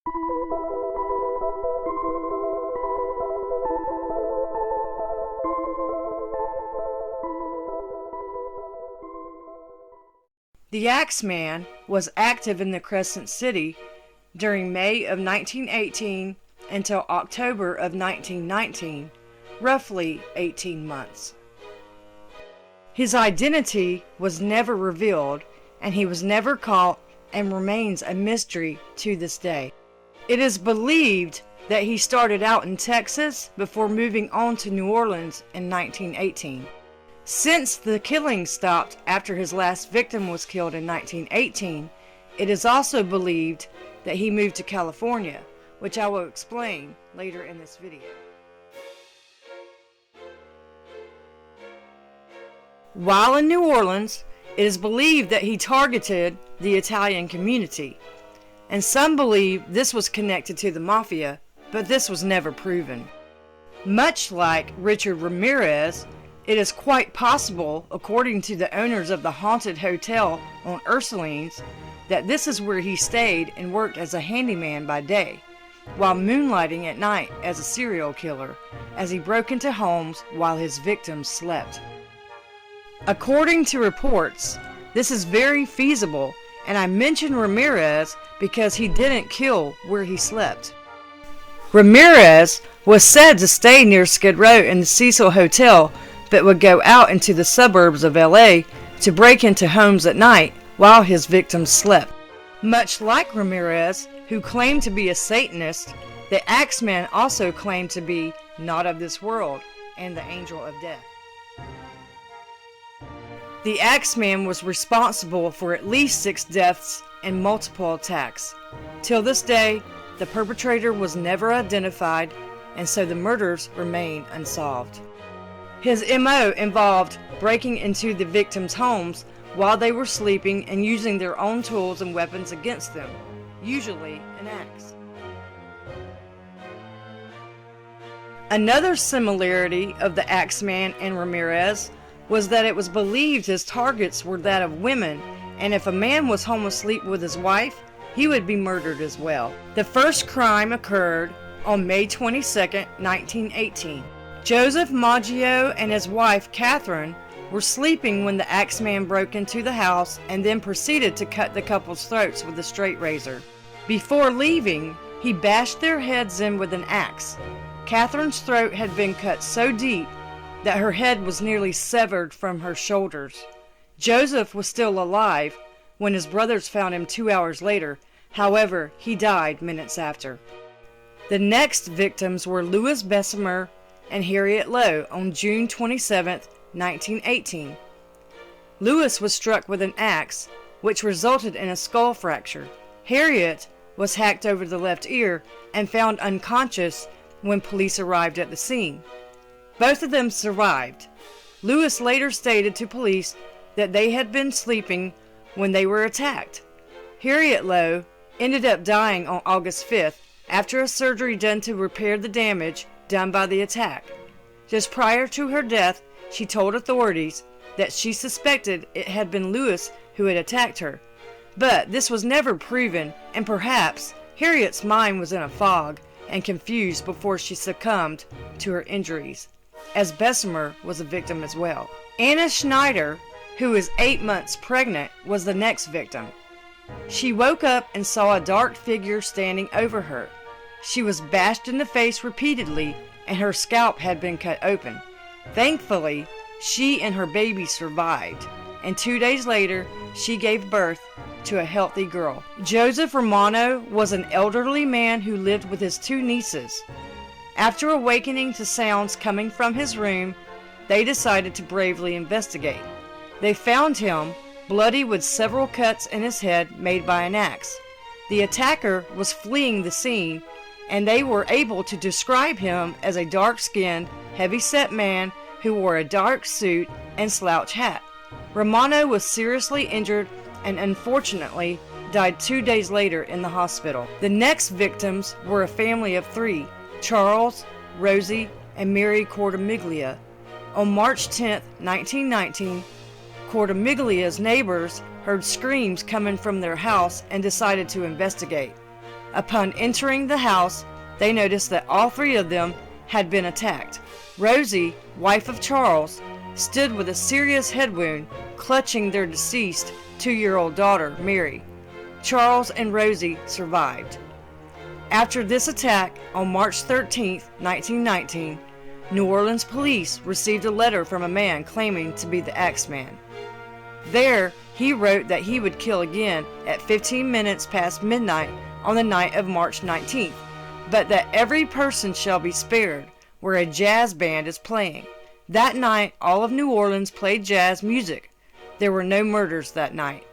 The Axeman was active in the Crescent City during May of 1918 until October of 1919, roughly 18 months. His identity was never revealed, and he was never caught and remains a mystery to this day. It is believed that he started out in Texas before moving on to New Orleans in 1918. Since the killing stopped after his last victim was killed in 1918, it is also believed that he moved to California, which I will explain later in this video. While in New Orleans, it is believed that he targeted the Italian community, and some believe this was connected to the mafia, but this was never proven. Much like Richard Ramirez, it is quite possible, according to the owners of the haunted hotel on Ursulines, that this is where he stayed and worked as a handyman by day, while moonlighting at night as a serial killer, as he broke into homes while his victims slept. According to reports, this is very feasible, and I mention Ramirez because he didn't kill where he slept. Ramirez was said to stay near Skid Row in the Cecil Hotel, but would go out into the suburbs of LA to break into homes at night while his victims slept. Much like Ramirez, who claimed to be a Satanist, the Axeman also claimed to be not of this world and the angel of death. The Axeman was responsible for at least 6 deaths and multiple attacks. Till this day, the perpetrator was never identified, and so the murders remain unsolved. His MO involved breaking into the victims' homes while they were sleeping and using their own tools and weapons against them, usually an axe. Another similarity of the Axeman and Ramirez was that it was believed his targets were that of women, and if a man was home asleep with his wife, he would be murdered as well. The first crime occurred on May 22, 1918. Joseph Maggio and his wife, Catherine, were sleeping when the Axeman broke into the house and then proceeded to cut the couple's throats with a straight razor. Before leaving, he bashed their heads in with an axe. Catherine's throat had been cut so deep that her head was nearly severed from her shoulders. Joseph was still alive when his brothers found him 2 hours later. However, he died minutes after. The next victims were Louis Bessemer and Harriet Lowe on June 27, 1918. Louis was struck with an axe, which resulted in a skull fracture. Harriet was hacked over the left ear and found unconscious when police arrived at the scene. Both of them survived. Louis later stated to police that they had been sleeping when they were attacked. Harriet Lowe ended up dying on August 5th after a surgery done to repair the damage done by the attack. Just prior to her death, she told authorities that she suspected it had been Louis who had attacked her, but this was never proven, and perhaps Harriet's mind was in a fog and confused before she succumbed to her injuries, as Bessemer was a victim as well. Anna Schneider, who is 8 months pregnant, was the next victim. She woke up and saw a dark figure standing over her. She was bashed in the face repeatedly, and her scalp had been cut open. Thankfully, she and her baby survived, and 2 days later, she gave birth to a healthy girl. Joseph Romano was an elderly man who lived with his 2 nieces. After awakening to sounds coming from his room, they decided to bravely investigate. They found him bloody with several cuts in his head made by an axe. The attacker was fleeing the scene, and they were able to describe him as a dark-skinned, heavy-set man who wore a dark suit and slouch hat. Romano was seriously injured and unfortunately died 2 days later in the hospital. The next victims were a family of 3, Charles, Rosie, and Mary Cortimiglia. On March 10, 1919, Cortimiglia's neighbors heard screams coming from their house and decided to investigate. Upon entering the house, they noticed that all three of them had been attacked. Rosie, wife of Charles, stood with a serious head wound, clutching their deceased 2-year-old daughter, Mary. Charles and Rosie survived. After this attack, on March 13, 1919, New Orleans police received a letter from a man claiming to be the Axeman. There, he wrote that he would kill again at 15 minutes past midnight on the night of March 19th, but that every person shall be spared where a jazz band is playing. That night, all of New Orleans played jazz music. There were no murders that night.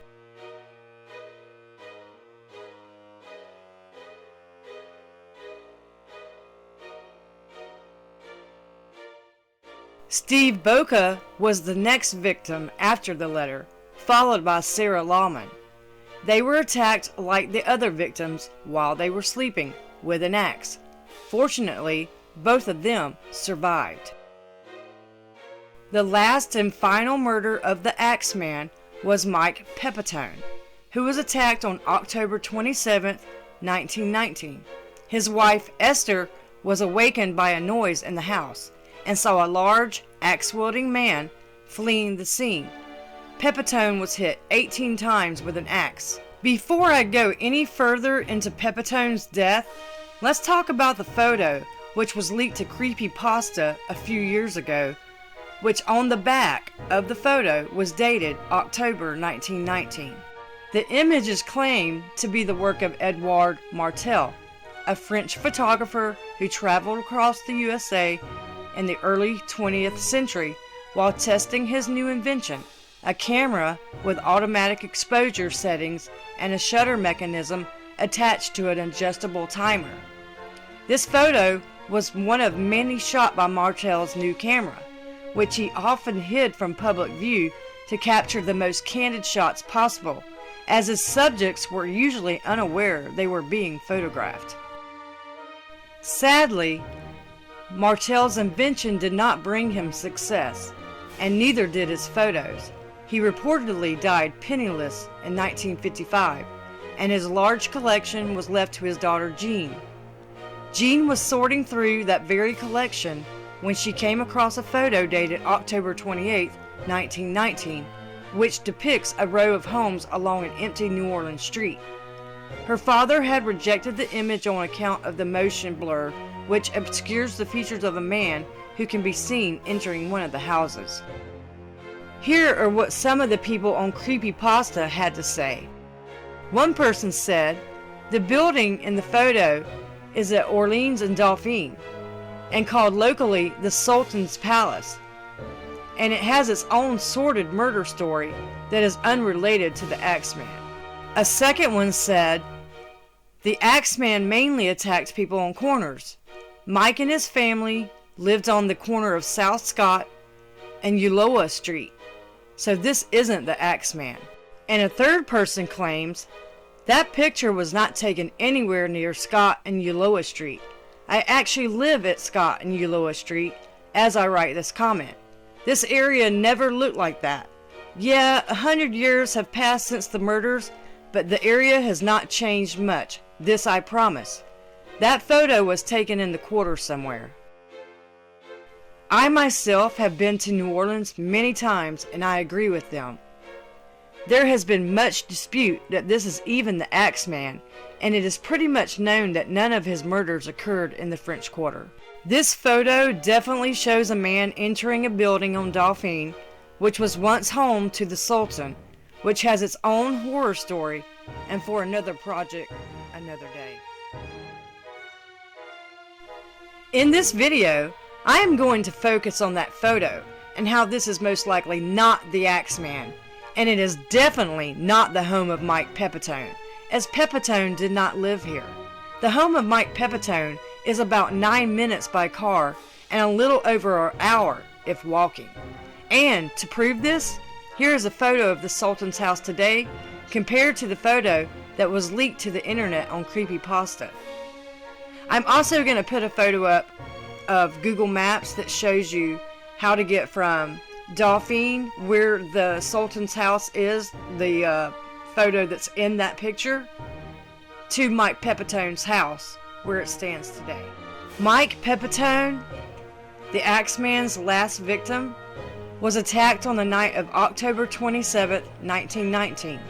Steve Boca was the next victim after the letter, followed by Sarah Lawman. They were attacked like the other victims while they were sleeping with an axe. Fortunately, both of them survived. The last and final murder of the Axeman was Mike Pepitone, who was attacked on October 27, 1919. His wife, Esther, was awakened by a noise in the house and saw a large, axe-wielding man fleeing the scene. Pepitone was hit 18 times with an axe. Before I go any further into Pepitone's death, let's talk about the photo which was leaked to Creepypasta a few years ago, which on the back of the photo was dated October 1919. The image is claimed to be the work of Edouard Martel, a French photographer who traveled across the USA in the early 20th century while testing his new invention, a camera with automatic exposure settings and a shutter mechanism attached to an adjustable timer. This photo was one of many shot by Martel's new camera, which he often hid from public view to capture the most candid shots possible, as his subjects were usually unaware they were being photographed. Sadly, Martel's invention did not bring him success, and neither did his photos. He reportedly died penniless in 1955, and his large collection was left to his daughter Jean. Jean was sorting through that very collection when she came across a photo dated October 28, 1919, which depicts a row of homes along an empty New Orleans street. Her father had rejected the image on account of the motion blur, which obscures the features of a man who can be seen entering one of the houses. Here are what some of the people on Creepypasta had to say. One person said, "The building in the photo is at Orleans and Dauphine, and called locally the Sultan's Palace, and it has its own sordid murder story that is unrelated to the Axeman." A second one said, "The Axeman mainly attacked people on corners. Mike and his family lived on the corner of South Scott and Ulloa Street, so this isn't the Axeman." And a third person claims, "That picture was not taken anywhere near Scott and Ulloa Street. I actually live at Scott and Ulloa Street as I write this comment. This area never looked like that. Yeah, 100 years have passed since the murders, but the area has not changed much. This I promise. That photo was taken in the quarter somewhere." I myself have been to New Orleans many times, and I agree with them. There has been much dispute that this is even the Axeman, and it is pretty much known that none of his murders occurred in the French Quarter. This photo definitely shows a man entering a building on Dauphine, which was once home to the Sultan, which has its own horror story, and for another project, another day. In this video, I am going to focus on that photo and how this is most likely not the Axeman, and it is definitely not the home of Mike Pepitone, as Pepitone did not live here. The home of Mike Pepitone is about 9 minutes by car and a little over an hour if walking. And to prove this, here is a photo of the Sultan's house today compared to the photo that was leaked to the internet on Creepypasta. I'm also going to put a photo up of Google Maps that shows you how to get from Dauphine, where the Sultan's house is, the photo that's in that picture, to Mike Pepitone's house, where it stands today. Mike Pepitone, the Axeman's last victim, was attacked on the night of October 27, 1919.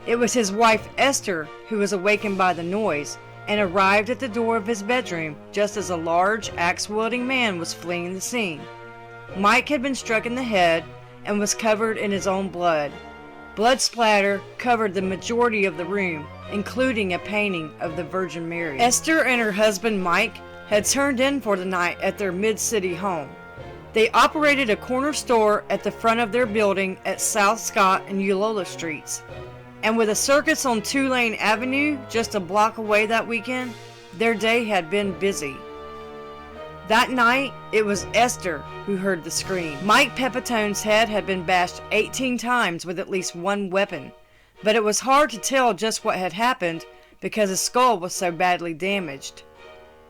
It was his wife Esther who was awakened by the noise and arrived at the door of his bedroom just as a large axe-wielding man was fleeing the scene. Mike had been struck in the head and was covered in his own blood. Blood splatter covered the majority of the room, including a painting of the Virgin Mary. Esther and her husband Mike had turned in for the night at their mid-city home. They operated a corner store at the front of their building at South Scott and Eulala Streets. And with a circus on Tulane Avenue just a block away that weekend, their day had been busy. That night, it was Esther who heard the scream. Mike Pepitone's head had been bashed 18 times with at least one weapon, but it was hard to tell just what had happened because his skull was so badly damaged.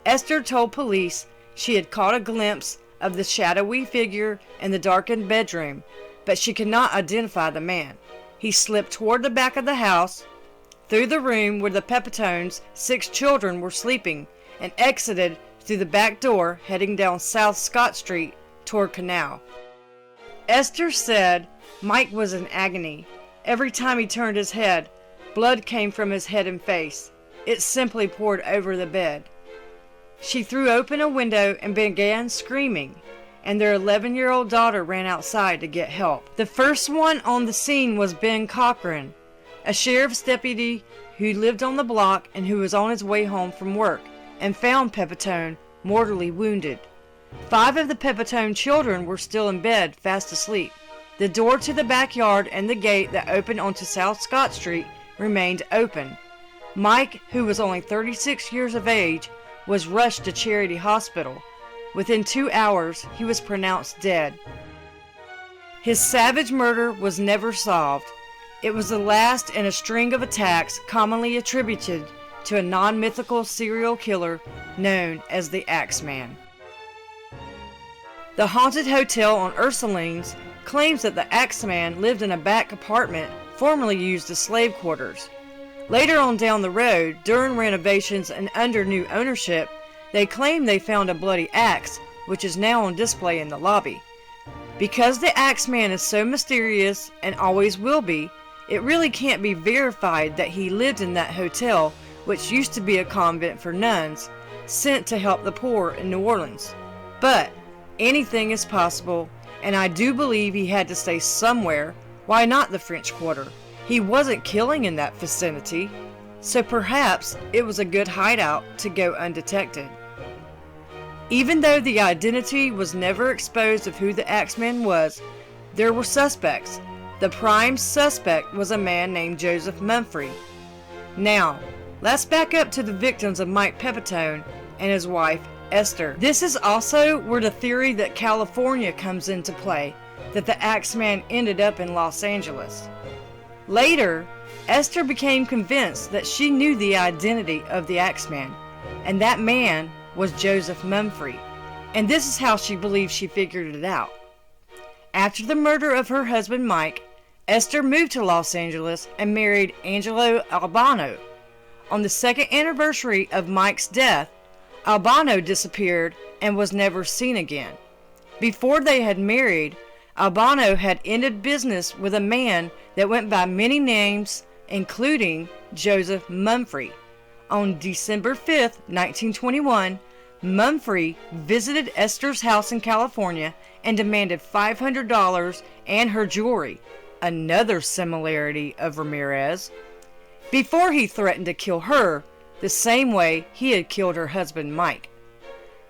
Esther told police she had caught a glimpse of the shadowy figure in the darkened bedroom, but she could not identify the man. He slipped toward the back of the house, through the room where the Pepitones' 6 children were sleeping, and exited through the back door, heading down South Scott Street toward Canal. Esther said Mike was in agony. Every time he turned his head, blood came from his head and face. It simply poured over the bed. She threw open a window and began screaming, and their 11-year-old daughter ran outside to get help. The first one on the scene was Ben Cochran, a sheriff's deputy who lived on the block and who was on his way home from work, and found Pepitone mortally wounded. 5 of the Pepitone children were still in bed, fast asleep. The door to the backyard and the gate that opened onto South Scott Street remained open. Mike, who was only 36 years of age, was rushed to Charity Hospital. Within 2 hours, he was pronounced dead. His savage murder was never solved. It was the last in a string of attacks commonly attributed to a non-mythical serial killer known as the Axeman. The haunted hotel on Ursulines claims that the Axeman lived in a back apartment formerly used as slave quarters. Later on down the road, during renovations and under new ownership, they claim they found a bloody axe, which is now on display in the lobby. Because the Axeman is so mysterious and always will be, it really can't be verified that he lived in that hotel, which used to be a convent for nuns sent to help the poor in New Orleans. But anything is possible, and I do believe he had to stay somewhere. Why not the French Quarter? He wasn't killing in that vicinity, so perhaps it was a good hideout to go undetected. Even though the identity was never exposed of who the Axeman was, there were suspects. The prime suspect was a man named Joseph Mumphrey. Now, let's back up to the victims of Mike Pepitone and his wife, Esther. This is also where the theory that California comes into play, that the Axeman ended up in Los Angeles. Later, Esther became convinced that she knew the identity of the Axeman, and that man was Joseph Mumphrey, and this is how she believed she figured it out. After the murder of her husband Mike, Esther moved to Los Angeles and married Angelo Albano. On the 2nd anniversary of Mike's death, Albano disappeared and was never seen again. Before they had married, Albano had ended business with a man that went by many names, including Joseph Mumphrey. On December 5, 1921, Mumphrey visited Esther's house in California and demanded $500 and her jewelry, another similarity of Ramirez, before he threatened to kill her the same way he had killed her husband Mike.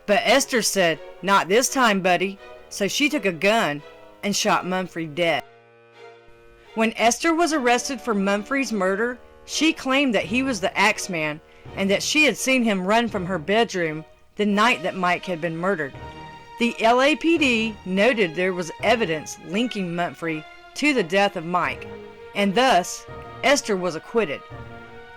But Esther said, "Not this time, buddy," so she took a gun and shot Mumphrey dead. When Esther was arrested for Mumphrey's murder, she claimed that he was the Axeman and that she had seen him run from her bedroom the night that Mike had been murdered. The LAPD noted there was evidence linking Mumphrey to the death of Mike, and thus Esther was acquitted.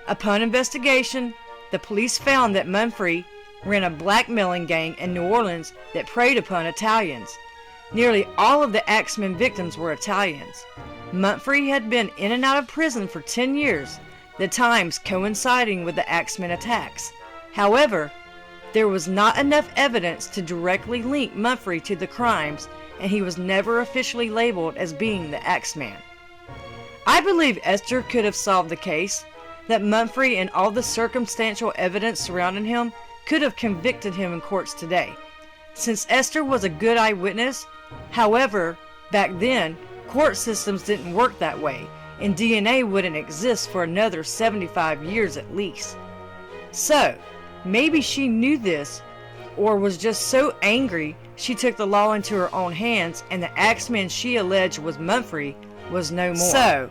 Upon investigation, the police found that Mumphrey ran a blackmailing gang in New Orleans that preyed upon Italians. Nearly all of the Axeman victims were Italians. Mumphrey had been in and out of prison for 10 years. the times coinciding with the Axeman attacks. However, there was not enough evidence to directly link Mumphrey to the crimes, and he was never officially labeled as being the Axeman. I believe Esther could have solved the case, that Mumphrey and all the circumstantial evidence surrounding him could have convicted him in courts today, since Esther was a good eyewitness. However, back then, court systems didn't work that way, and DNA wouldn't exist for another 75 years at least. So, maybe she knew this, or was just so angry she took the law into her own hands, and the Axeman she alleged was Mumphrey was no more. So,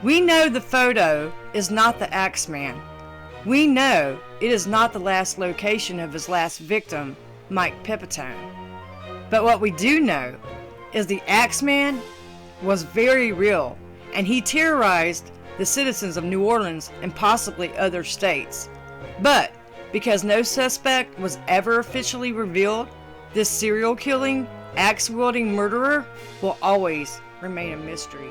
we know the photo is not the Axeman. We know it is not the last location of his last victim, Mike Pepitone. But what we do know is the Axeman was very real, and he terrorized the citizens of New Orleans and possibly other states. But because no suspect was ever officially revealed, this serial killing, axe-wielding murderer will always remain a mystery.